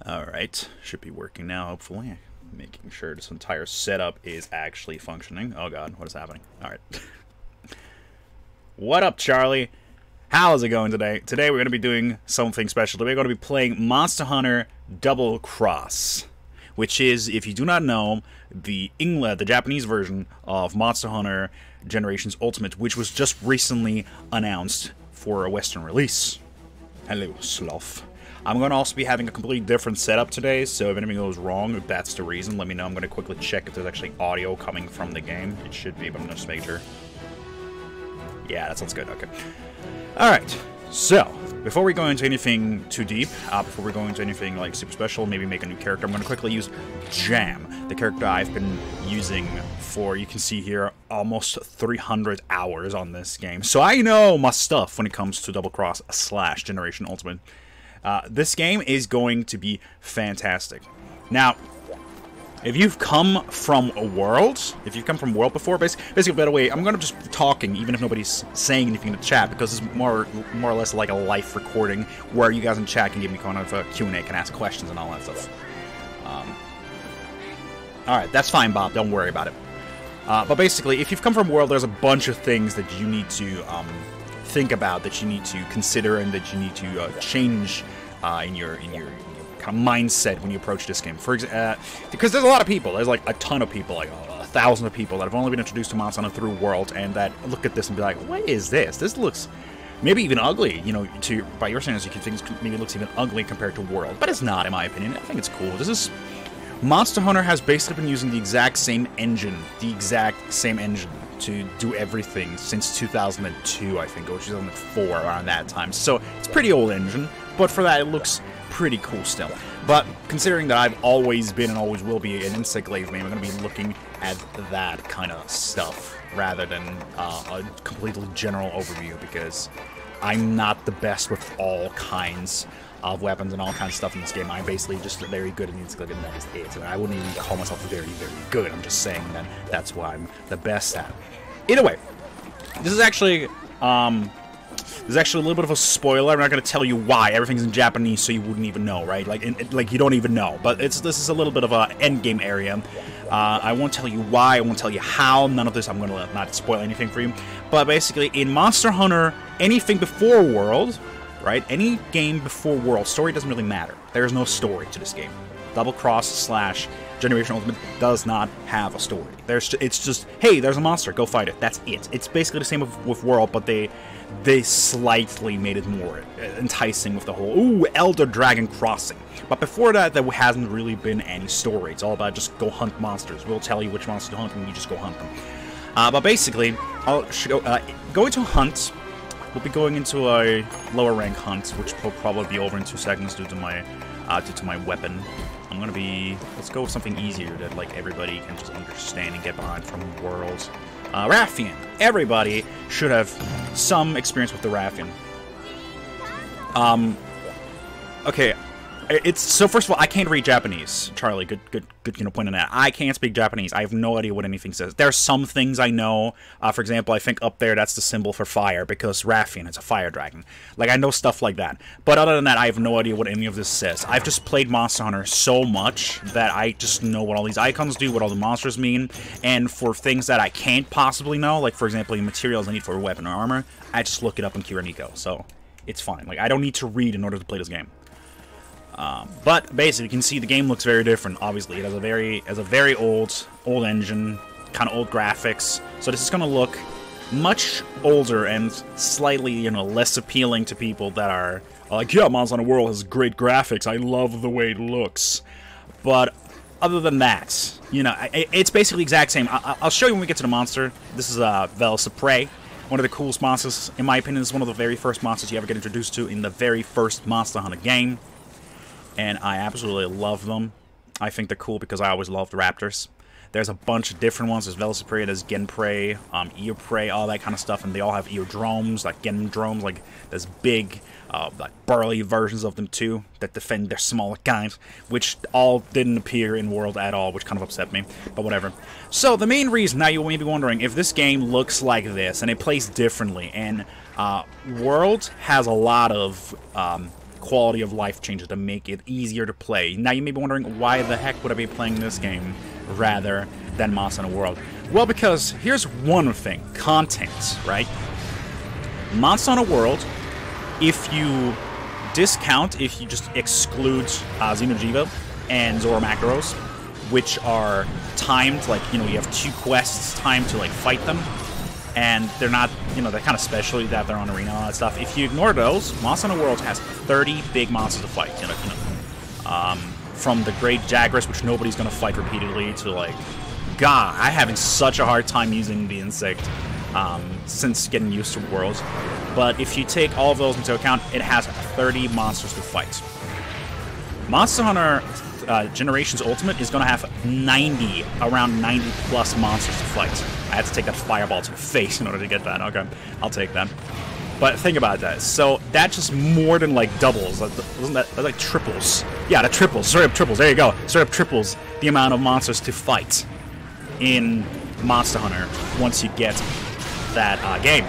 Alright, should be working now, hopefully. Making sure this entire setup is actually functioning. Oh god, what is happening? Alright. What up, Charlie? How's it going today? Today we're going to be doing something special. Today we're going to be playing Monster Hunter Double Cross, which is, if you do not know, the Japanese version of Monster Hunter Generations Ultimate, which was just recently announced for a Western release. Hello, sloth. I'm going to also be having a completely different setup today, so if anything goes wrong, if that's the reason, let me know. I'm going to quickly check if there's actually audio coming from the game. It should be, but I'm going to just make sure. Yeah, that sounds good. Okay. Alright, so, before we go into anything too deep, before we go into anything like super special, maybe make a new character, I'm going to quickly use Jam, the character I've been using for, you can see here, almost 300 hours on this game. So I know my stuff when it comes to Double Cross / Generation Ultimate. This game is going to be fantastic. Now, if you've come from a world, before, basically, by the way, I'm going to just be talking, even if nobody's saying anything in the chat, because it's more or less like a live recording, where you guys in chat can give me kind of a Q&A, can ask questions and all that stuff. Alright, that's fine, Bob, don't worry about it. But basically, if you've come from a world, there's a bunch of things that you need to think about, that you need to consider, and that you need to change in your kind of mindset when you approach this game. For example, because there's a lot of people, there's like a ton of people, like 1,000 people that have only been introduced to Monster Hunter through World, and that look at this and be like, what is this? This looks maybe even ugly, you know, by your standards, you can think maybe it looks even ugly compared to World, but it's not, in my opinion. I think it's cool. Monster Hunter has basically been using the exact same engine, to do everything since 2002, I think, or 2004, around that time. So, it's a pretty old engine, but for that, it looks pretty cool still. But, considering that I've always been and always will be an Insect Glaive main, I'm going to be looking at that kind of stuff, rather than a completely general overview, because I'm not the best with all kinds of weapons and all kinds of stuff in this game. I'm basically just very good at Insect Glaive, and that is it. And I wouldn't even call myself very, very good. I'm just saying that that's what I'm the best at. Either way, this is actually a little bit of a spoiler. I'm not going to tell you why. Everything's in Japanese, so you wouldn't even know, right? Like you don't even know. But this is a little bit of a endgame area. I won't tell you why. I won't tell you how. None of this. I'm going to not spoil anything for you. But basically, in Monster Hunter, anything before World, right? Any game before World, story doesn't really matter. There is no story to this game. Double Cross / Generation Ultimate does not have a story. It's just, hey, there's a monster, go fight it. That's it. It's basically the same with World, but they slightly made it more enticing with the whole, Elder Dragon Crossing. But before that, there hasn't really been any story. It's all about just go hunt monsters. We'll tell you which monster to hunt, and you just go hunt them. But basically, going to hunt, we'll be going into a lower rank hunt, which will probably be over in 2 seconds due to my weapon. I'm gonna be, let's go with something easier that like everybody can just understand and get behind from World. Raffian. Everybody should have some experience with the Raffian. Okay. So first of all, I can't read Japanese. Charlie, good point on that. I can't speak Japanese. I have no idea what anything says. There are some things I know. For example, I think up there that's the symbol for fire, because Raffian is a fire dragon. Like, I know stuff like that. But other than that, I have no idea what any of this says. I've just played Monster Hunter so much that I just know what all these icons do, what all the monsters mean, and for things that I can't possibly know, like for example, the materials I need for a weapon or armor, I just look it up in Kiraniko. So it's fine. Like, I don't need to read in order to play this game. But basically, you can see the game looks very different. Obviously, it has a very old engine, kind of old graphics. So this is going to look much older and slightly, you know, less appealing to people that are like, yeah, Monster Hunter World has great graphics. I love the way it looks. But other than that, you know, it's basically the exact same. I'll show you when we get to the monster. This is Velocipre. One of the coolest monsters, in my opinion. Is one of the very first monsters you ever get introduced to in the very first Monster Hunter game. And I absolutely love them. I think they're cool because I always loved raptors. There's a bunch of different ones. There's Velocipre, there's Genprey, Earprey, all that kind of stuff. And they all have eardromes, like Gendromes. Like, there's big, like burly versions of them too that defend their smaller kinds, which all didn't appear in World at all, which kind of upset me. But whatever. So the main reason, now you may be wondering, if this game looks like this and it plays differently, and World has a lot of quality of life changes to make it easier to play. Now you may be wondering, why the heck would I be playing this game rather than Monster Hunter World? Well, because here's one thing. Content, right? Monster Hunter World, if you just exclude Xeno'jiiva and Zoro Macros, which are timed, like, you know, you have 2 quests timed to, like, fight them, and they're not, you know, they're kind of special that they're on arena and all that stuff. If you ignore those, Monster Hunter World has 30 big monsters to fight, you know, from the Great Jagras, which nobody's gonna fight repeatedly, to, like, God, I'm having such a hard time using the insect since getting used to Worlds. But if you take all of those into account, it has 30 monsters to fight. Monster Hunter Generations Ultimate is going to have around 90 plus monsters to fight. I had to take that fireball to the face in order to get that. Okay, I'll take that. But think about that. So that just more than like doubles. Wasn't that like triples? Yeah, that triples. Straight up triples. There you go. Straight up triples the amount of monsters to fight in Monster Hunter once you get that game.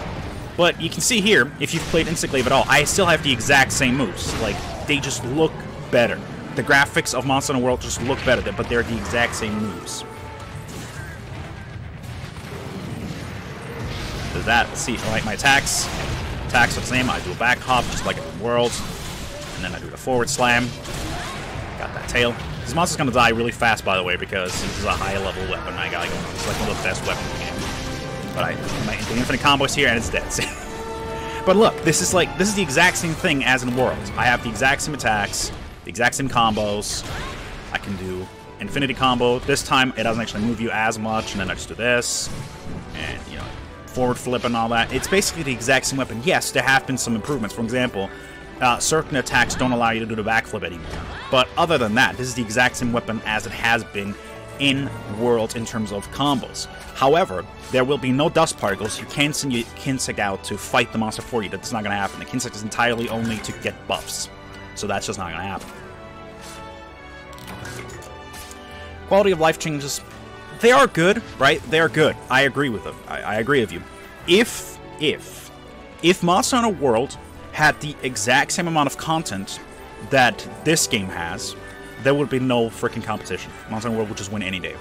But you can see here, if you've played Insect Glaive at all, I still have the exact same moves. Like, they just look better. The graphics of Monster Hunter World just look better, but they're the exact same moves. So that, let's see, alright, my attacks. Attacks are the same. I do a back hop, just like in World. And then I do the forward slam. Got that tail. This monster's gonna die really fast, by the way, because this is a high level weapon. I gotta go. It's like one of the best weapons in the game. But I do infinite combos here, and it's dead. But look, this is the exact same thing as in World. I have the exact same attacks, the exact same combos. I can do infinity combo. This time, it doesn't actually move you as much, and then I just do this, and, you know, forward flip and all that. It's basically the exact same weapon. Yes, there have been some improvements. For example, certain attacks don't allow you to do the backflip anymore. But other than that, this is the exact same weapon as it has been in World in terms of combos. However, there will be no dust particles. You can't send your Kinsect out to fight the monster for you. That's not going to happen. The Kinsect is entirely only to get buffs. So that's just not going to happen. Quality of life changes. They are good, right? They are good. I agree with them. I agree with you. If Monster Hunter World had the exact same amount of content that this game has, there would be no freaking competition. Monster Hunter World would just win any day.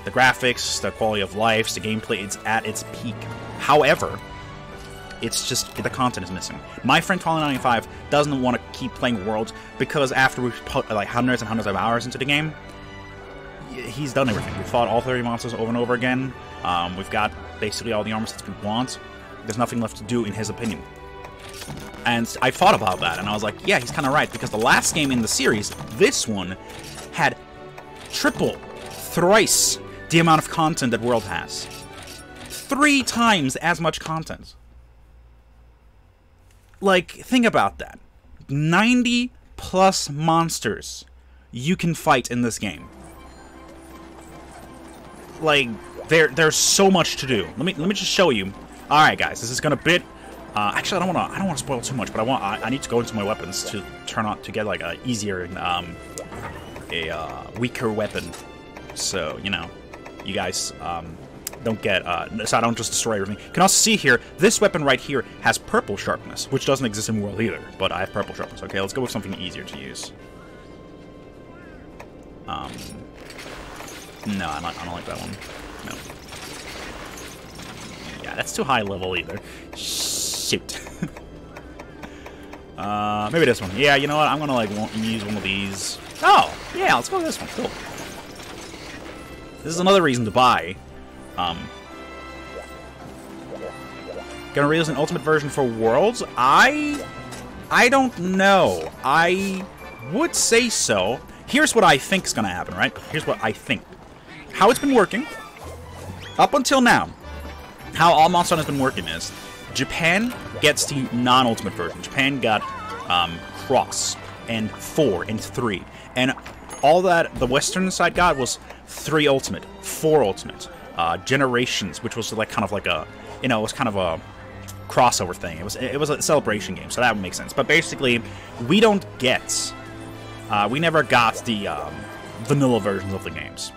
The graphics, the quality of life, the gameplay, it's at its peak. However, it's just the content is missing. My friend Twilight95 doesn't want to keep playing Worlds because after we've put like hundreds and hundreds of hours into the game, he's done everything. We've fought all 30 monsters over and over again. We've got basically all the armor sets we want. There's nothing left to do in his opinion. And I thought about that, and I was like, yeah, he's kind of right, because the last game in the series, this one, had thrice the amount of content that World has. 3 times as much content. Like, think about that. 90 plus monsters you can fight in this game. Like, there's so much to do. Let me just show you. All right, guys, this is gonna bit. Actually, I don't want to spoil too much, but I need to go into my weapons to get like a easier and a weaker weapon. So you know, you guys don't get so I don't just destroy everything. You can also see here, this weapon right here has purple sharpness, which doesn't exist in World either. But I have purple sharpness. Okay, let's go with something easier to use. No, I don't like that one. No. Yeah, that's too high level either. Shoot. Maybe this one. Yeah, you know what? I'm gonna like use one of these. Oh, yeah, let's go with this one. Cool. This is another reason to buy. Gonna release an ultimate version for Worlds? I don't know. I would say so. Here's what I think is gonna happen, right? Here's what I think. How it's been working up until now. How all Monster Hunter has been working is Japan gets the non-ultimate version. Japan got Cross and 4 and 3, and all that the Western side got was 3 ultimate, 4 ultimate, Generations, which was like kind of like a, you know, it was kind of a crossover thing. It was a celebration game, so that would make sense. But basically, we don't get, we never got the vanilla versions of the games.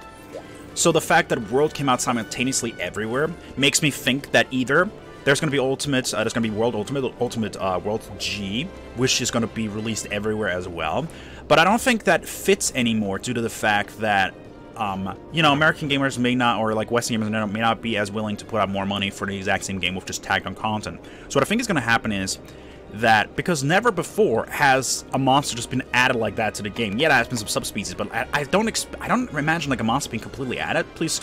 So the fact that World came out simultaneously everywhere makes me think that either There's going to be Ultimate, there's going to be World Ultimate World G, which is going to be released everywhere as well. But I don't think that fits anymore due to the fact that, you know, American gamers may not, or like Western gamers may not be as willing to put out more money for the exact same game with just tagged on content. So what I think is going to happen is that, because never before has a monster just been added like that to the game. Yeah, there has been some subspecies, but I don't imagine like a monster being completely added. Please,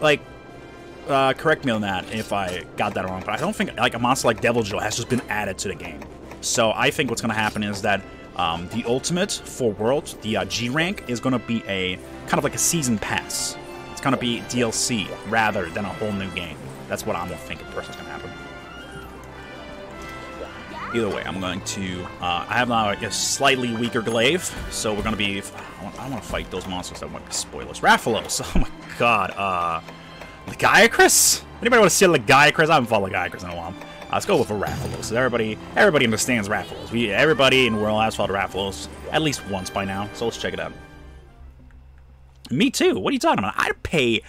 like, correct me on that if I got that wrong, but I don't think like a monster like Deviljho has just been added to the game. So I think what's going to happen is that the Ultimate for World, the G rank, is going to be a kind of like a season pass. It's going to be DLC rather than a whole new game. That's what I'm thinking personally is going to happen. Either way, I'm going to, I have now a slightly weaker glaive, so we're going to be, I want to fight those monsters that might be spoilers. Rathalos, oh my god, Legiacris? Anybody want to see a Legiacris? I haven't fought Legiacris in a while. Let's go with a Rathalos. Everybody understands Rathalos. Everybody in the world has fought Rathalos at least once by now, so let's check it out. Me too, what are you talking about? I'd pay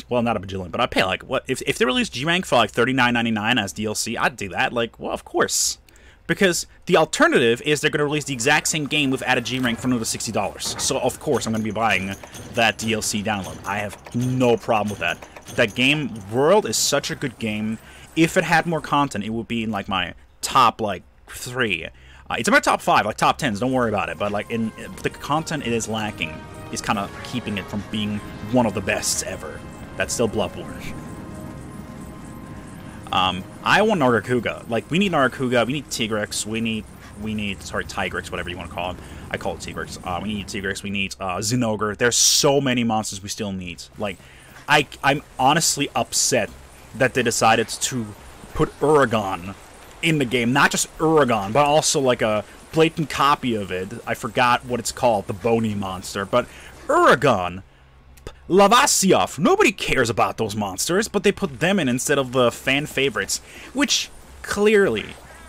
well, not a bajillion, but I'd pay, like, what, if they released G-Rank for, like, $39.99 as DLC, I'd do that, like, well, of course. Because the alternative is they're going to release the exact same game with added G-Rank for another $60. So, of course, I'm going to be buying that DLC download. I have no problem with that. That game, World, is such a good game. If it had more content, it would be in, like, my top, like, 3. It's in my top 5, like, top 10s, don't worry about it. But, like, in the content it is lacking is kind of keeping it from being one of the best ever. That's still Bloodborne. I want Nargacuga. Like, we need Nargacuga, we need Tigrex, we need, sorry, Tigrex, whatever you want to call it. I call it Tigrex. We need Tigrex, we need Zinogre. There's so many monsters we still need. Like, I'm honestly upset that they decided to put Uragon in the game. Not just Uragon, but also like a blatant copy of it. I forgot what it's called, the bony monster. But Uragon, Lavasiov, nobody cares about those monsters, but they put them in instead of the fan favorites, which clearly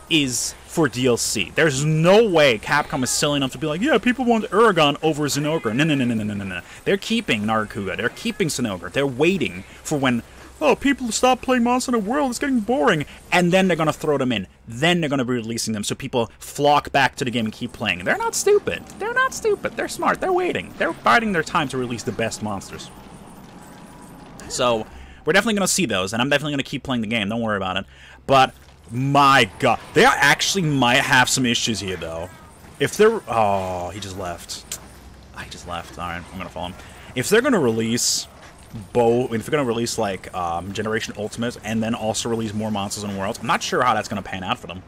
is for DLC. There's no way Capcom is silly enough to be like, yeah, people want Uragon over Zinogre. No. They're keeping Nargacuga. They're keeping Zinogre. They're waiting for when, oh, people stop playing Monster Hunter World, it's getting boring, and then they're going to throw them in. Then they're going to be releasing them so people flock back to the game and keep playing. They're not stupid. They're not stupid. They're smart. They're waiting. They're biding their time to release the best monsters. So, we're definitely going to see those, and I'm definitely going to keep playing the game. Don't worry about it. But, my god. They actually might have some issues here, though. If they're... Oh, he just left. He just left. Alright, I'm going to follow him. If they're going to release... if they're going to release, like, Generation Ultimate, and then also release more monsters in Worlds, I'm not sure how that's going to pan out for them.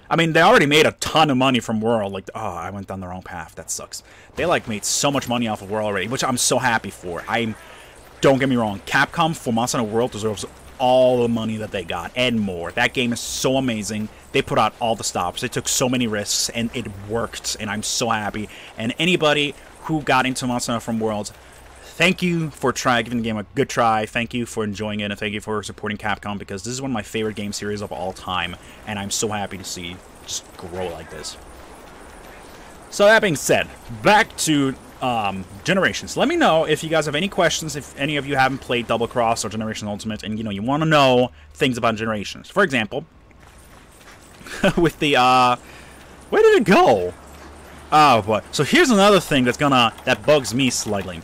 I mean, they already made a ton of money from World. Like, oh, I went down the wrong path. That sucks. They, like, made so much money off of World already, which I'm so happy for. Don't get me wrong. Capcom for Monster Hunter World deserves all the money that they got, and more. That game is so amazing. They put out all the stops. They took so many risks, and it worked, and I'm so happy. And anybody who got into Monster Hunter from Worlds, thank you for giving the game a good try. Thank you for enjoying it, and thank you for supporting Capcom, because this is one of my favorite game series of all time, and I'm so happy to see it just grow like this. So that being said, back to Generations. Let me know if you guys have any questions, if any of you haven't played Double Cross or Generation Ultimate, and you want to know things about Generations. For example, with the where did it go? Oh boy. So here's another thing that bugs me slightly.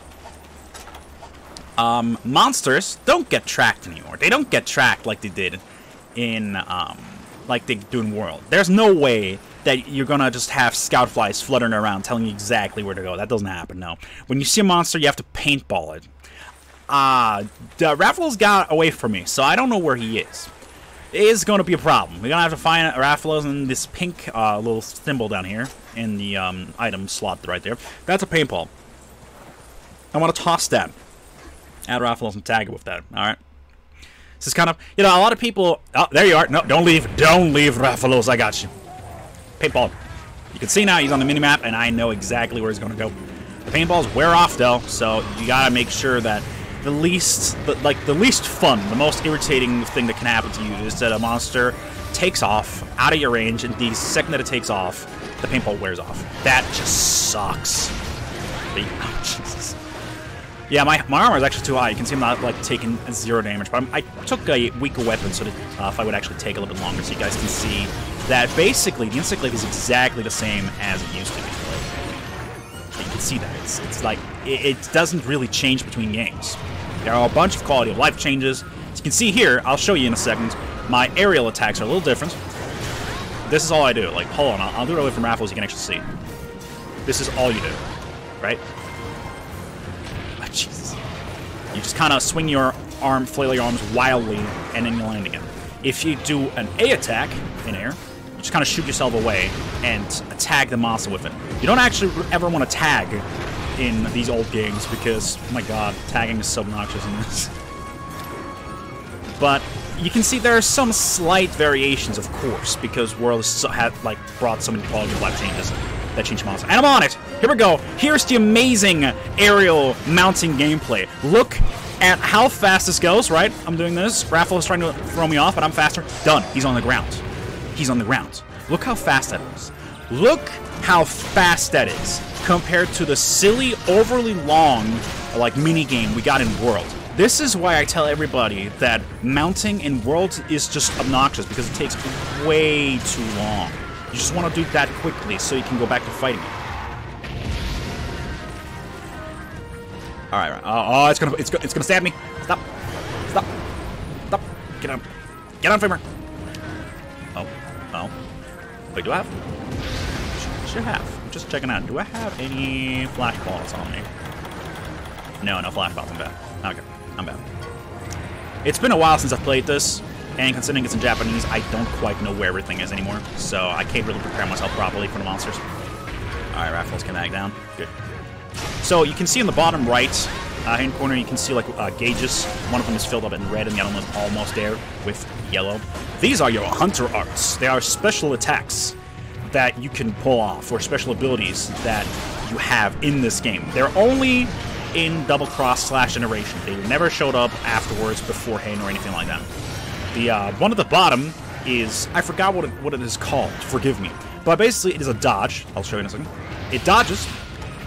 Monsters don't get tracked anymore. They don't get tracked like they did in like they do in World. There's no way that you're gonna just have scout flies fluttering around telling you exactly where to go. That doesn't happen, no. When you see a monster, you have to paintball it. Rathalos got away from me, so I don't know where he is. It is gonna be a problem. We're gonna have to find Rathalos in this pink little symbol down here in the item slot right there. That's a paintball. I want to toss that at Rathalos and tag it with that, alright? This is kind of, a lot of people... Oh, there you are. No, don't leave, Rathalos. I got you. Paintball. You can see now he's on the minimap, and I know exactly where he's going to go. The paintballs wear off, though, so you gotta make sure that the least fun, the most irritating thing that can happen to you is that a monster takes off out of your range, and the second that it takes off, the paintball wears off. That just sucks. Oh, Jesus. Yeah, my armor is actually too high. You can see I'm not, like, taking 0 damage. But I took a weaker weapon so that if I would actually take a little bit longer, so you guys can see that basically the Instaclave is exactly the same as it used to be. Like, you can see that. It's like, it doesn't really change between games. There are a bunch of quality of life changes. As you can see here, I'll show you in a second, my aerial attacks are a little different. This is all I do. Like, hold on, I'll do it away from Raffles so you can actually see. This is all you do, right? Jesus. You just kind of swing your arm, flail your arms wildly, and then you land again. If you do an A attack in air, you just kind of shoot yourself away and tag the monster with it. You don't actually ever want to tag in these old games because, oh my god, tagging is so obnoxious in this. But you can see there are some slight variations, of course, because World has like brought so many quality of life changes that change monster. And I'm on it! Here we go! Here's the amazing aerial mounting gameplay. Look at how fast this goes, right? I'm doing this. Raffle is trying to throw me off, but I'm faster. Done. He's on the ground. He's on the ground. Look how fast that is. Look how fast that is compared to the silly, overly long, like, mini-game we got in World. This is why I tell everybody that mounting in World is just obnoxious, because it takes way too long. You just want to do that quickly so you can go back to fighting it. All right. Oh, it's gonna stab me. Stop. Stop. Stop. Get on. Get on, Famer. Oh. Wait, do I have? Should have. I'm just checking out. Do I have any flash balls on me? No flash balls. I'm bad. Okay, I'm bad. It's been a while since I've played this. And considering it's in Japanese, I don't quite know where everything is anymore, so I can't really prepare myself properly for the monsters. Alright, Raffles can back down. Good. So you can see in the bottom right hand corner, you can see like gauges. One of them is filled up in red, and the other one is almost there with yellow. These are your hunter arts. They are special attacks that you can pull off, or special abilities that you have in this game. They're only in Double Cross / Generation. They never showed up afterwards, beforehand, or anything like that. The one at the bottom is, I forgot what it is called, forgive me. But basically it is a dodge, I'll show you in a second. It dodges,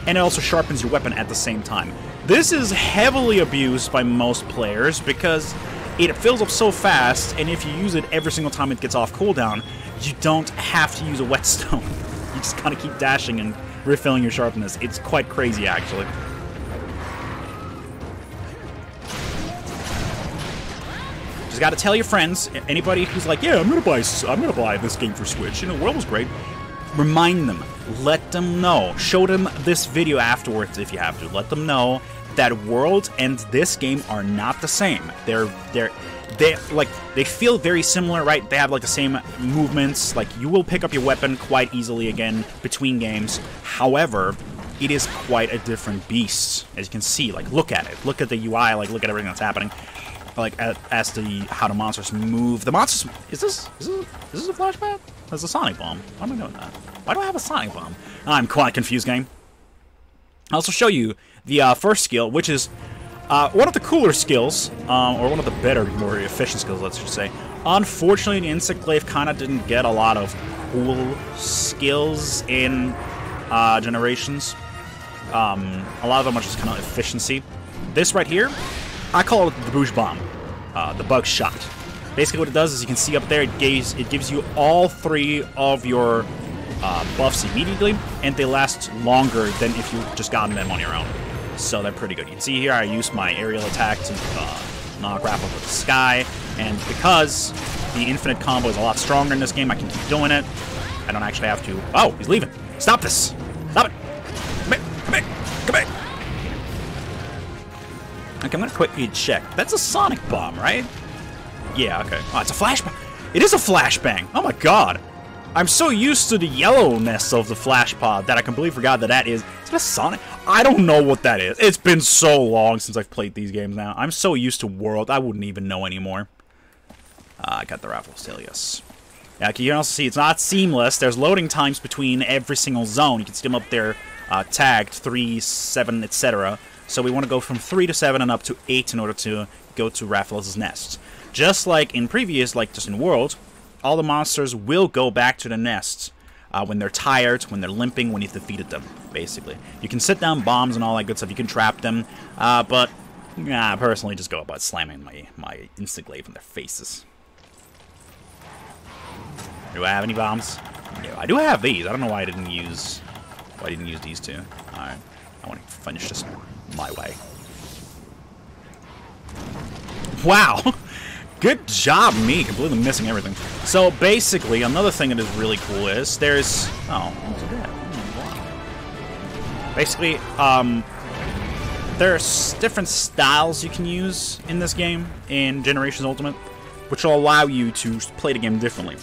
and it also sharpens your weapon at the same time. This is heavily abused by most players because it fills up so fast, and if you use it every single time it gets off cooldown, you don't have to use a whetstone. You just kind of keep dashing and refilling your sharpness. It's quite crazy, actually. Just gotta tell your friends, anybody who's like, yeah, I'm gonna buy this game for Switch. You know, World was great. Remind them, let them know, show them this video afterwards if you have to. Let them know that World and this game are not the same. They feel very similar, right? They have like the same movements. Like, you will pick up your weapon quite easily again between games. However, it is quite a different beast, as you can see. Like, look at it. Look at the UI. Like, look at everything that's happening. Like, as to how the monsters move. The monsters... Is this a flashback? There's a Sonic Bomb. Why am I doing that? Why do I have a Sonic Bomb? I'm quite confused, game. I'll also show you the first skill, which is one of the cooler skills, or one of the better, more efficient skills, let's just say. Unfortunately, the Instaclave kind of didn't get a lot of cool skills in Generations. A lot of them are just kind of efficiency. This right here, I call it the Boosh Bomb, the Bug Shot. Basically what it does is, you can see up there, it gives you all 3 of your buffs immediately, and they last longer than if you just gotten them on your own. So they're pretty good. You can see here I used my aerial attack to knock Raffle with the sky, and because the infinite combo is a lot stronger in this game, I can keep doing it. I don't actually have to... Oh, he's leaving. Stop this. Stop it. Come here. Come here. Come here. Okay, I'm gonna quickly check. That's a Sonic Bomb, right? Yeah, okay. Oh, it's a flashbang. It is a flashbang. Oh my god. I'm so used to the yellowness of the flash pod that I completely forgot that is it a Sonic? I don't know what that is. It's been so long since I've played these games now. I'm so used to World, I wouldn't even know anymore. I got the Raffles tail, yes. Yeah, you can also see it's not seamless. There's loading times between every single zone. You can see them up there tagged 3, 7, etc. So we want to go from 3 to 7 and up to 8 in order to go to Raffles' nest. Just like in previous, like just in World, all the monsters will go back to the nest when they're tired, when they're limping, when you've defeated them, basically. You can sit down bombs and all that good stuff. You can trap them, but I personally just go about slamming my Instaglaive in their faces. Do I have any bombs? No, I do have these. I don't know why I didn't use these two. Alright, I want to finish this my way. Wow! Good job, me, completely missing everything. So basically, another thing that is really cool is there's basically there's different styles you can use in this game in Generations Ultimate, which will allow you to play the game differently.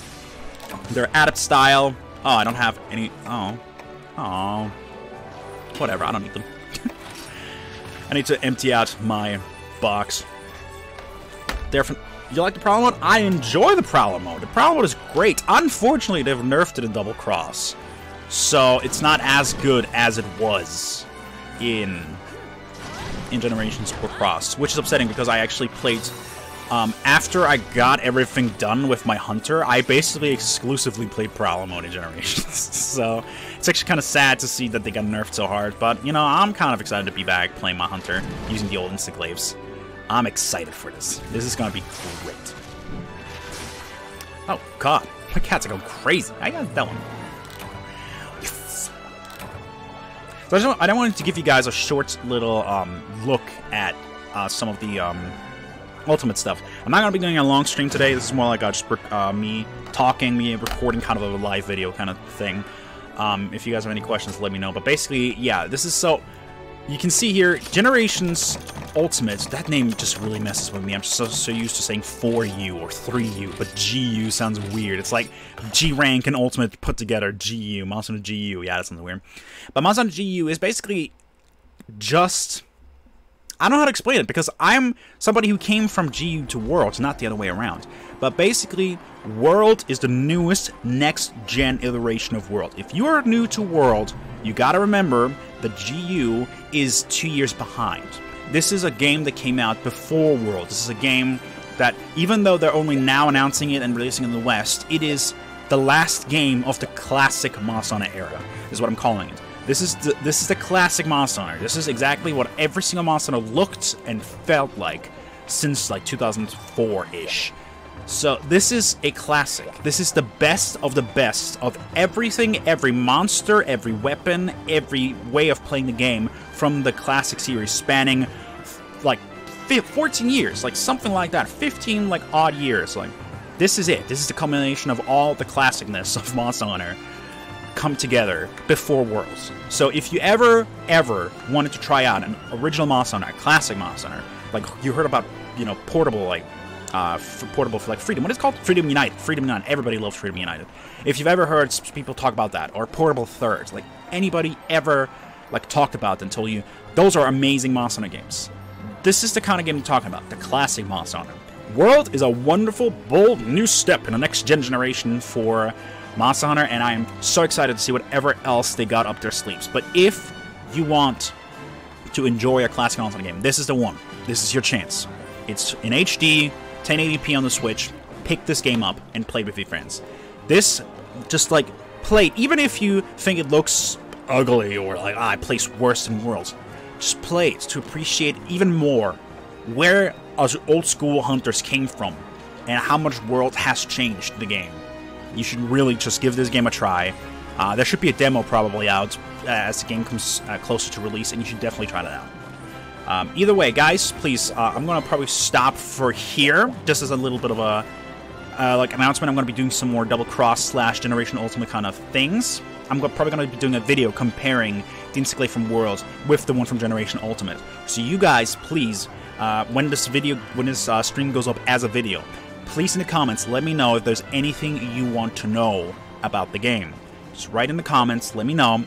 Their adept style. Oh, I don't have any. Oh, whatever. I don't need them. I need to empty out my box. You like the Prowler mode? I enjoy the Prowler mode. The Prowler mode is great. Unfortunately, they've nerfed it in Double Cross, so it's not as good as it was in Generations or Cross, which is upsetting because I actually played. After I got everything done with my Hunter, I basically exclusively played Prowler mode in Generations. So it's actually kind of sad to see that they got nerfed so hard. But you know, I'm kind of excited to be back playing my Hunter using the old Instaglaives. I'm excited for this. This is going to be great. Oh, God. My cats are going crazy. I got that one. Yes. So I wanted to give you guys a short little look at some of the Ultimate stuff. I'm not going to be doing a long stream today. This is more like just me talking, me recording kind of a live video kind of thing. If you guys have any questions, let me know. But basically, yeah, this is so... You can see here, Generations Ultimate, that name just really messes with me. I'm so used to saying 4U or 3U, but GU sounds weird. It's like G-Rank and Ultimate put together, GU, Monster Hunter GU. Yeah, that sounds weird. But Monster Hunter GU is basically just... I don't know how to explain it, because I'm somebody who came from GU to World, not the other way around. But basically, World is the newest next-gen iteration of World. If you are new to World, you gotta remember that GU is 2 years behind. This is a game that came out before World. This is a game that, even though they're only now announcing it and releasing it in the West, it is the last game of the classic Monster Hunter era, is what I'm calling it. This is the classic Monster Hunter. This is exactly what every single Monster Hunter looked and felt like since like 2004-ish. So this is a classic. This is the best of everything, every monster, every weapon, every way of playing the game from the classic series, spanning like 14 years, like something like that, 15 like odd years. Like this is it. This is the combination of all the classicness of Monster Hunter come together before Worlds. So if you ever wanted to try out an original Monster Hunter, a classic Monster Hunter, like you heard about, you know, portable like portable for like Freedom. What is it called? Freedom United. Freedom United. Everybody loves Freedom United. If you've ever heard people talk about that, or Portable Thirds, like anybody ever like talked about and told you, those are amazing Monster Hunter games. This is the kind of game you're talking about, the classic Monster Hunter. World is a wonderful, bold new step in the next generation for Monster Hunter, and I am so excited to see whatever else they got up their sleeves. But if you want to enjoy a classic Monster Hunter game, this is the one. This is your chance. It's in HD, 1080p on the Switch. Pick this game up and play with your friends. This, just like, play, even if you think it looks ugly or like, I place worse than Worlds, just play it to appreciate even more where us old school hunters came from and how much World has changed the game. You should really just give this game a try. There should be a demo probably out as the game comes closer to release, and you should definitely try that out. Either way, guys, please, I'm going to probably stop for here, just as a little bit of a like announcement. I'm going to be doing some more Double Cross / Generation Ultimate kind of things. I'm probably going to be doing a video comparing the Instaglaive from Worlds with the one from Generation Ultimate. So you guys, please, when this stream goes up as a video, please in the comments let me know if there's anything you want to know about the game. Just write in the comments, let me know.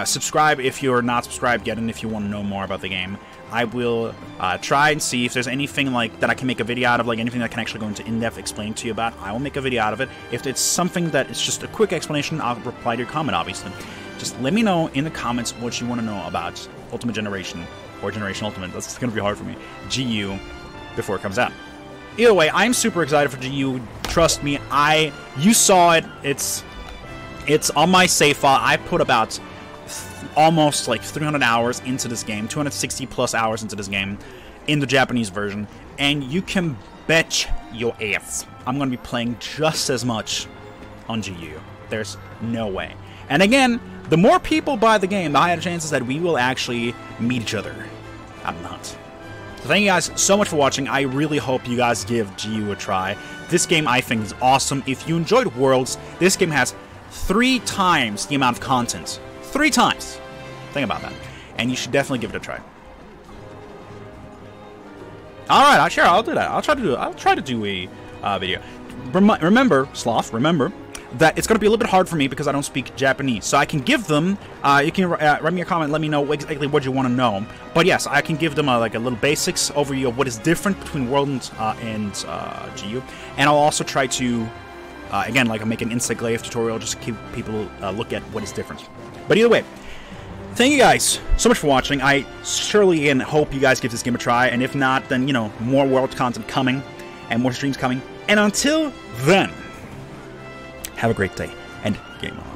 Subscribe if you're not subscribed yet, and if you want to know more about the game. I will try and see if there's anything like that I can make a video out of, like anything that I can actually go into in-depth explain to you about. I will make a video out of it. If it's something that is just a quick explanation, I'll reply to your comment, obviously. Just let me know in the comments what you want to know about Ultimate Generation, or Generation Ultimate. That's going to be hard for me. GU, before it comes out. Either way, I'm super excited for GU. Trust me, you saw it. It's It's on my save file. I put about almost like 300 hours into this game, 260 plus hours into this game in the Japanese version, and you can bet your ass I'm going to be playing just as much on GU. There's no way. And again, the more people buy the game, the higher chances that we will actually meet each other out in the hunt. So thank you guys so much for watching. I really hope you guys give GU a try. This game I think is awesome. If you enjoyed Worlds, this game has 3 times the amount of content. 3 times. Think about that. And you should definitely give it a try. Alright, sure, I'll do that. I'll try to do a video. Remember, Sloth, remember that it's going to be a little bit hard for me because I don't speak Japanese. So I can give them, you can write me a comment, let me know exactly what you want to know. But yes, I can give them like a little basics overview of what is different between World and GU. And I'll also try to, again, like make an Insect Glaive tutorial just to keep people look at what is different. But either way, thank you guys so much for watching. I surely, again, hope you guys give this game a try. And if not, then, you know, more World content coming and more streams coming. And until then, have a great day, and game on.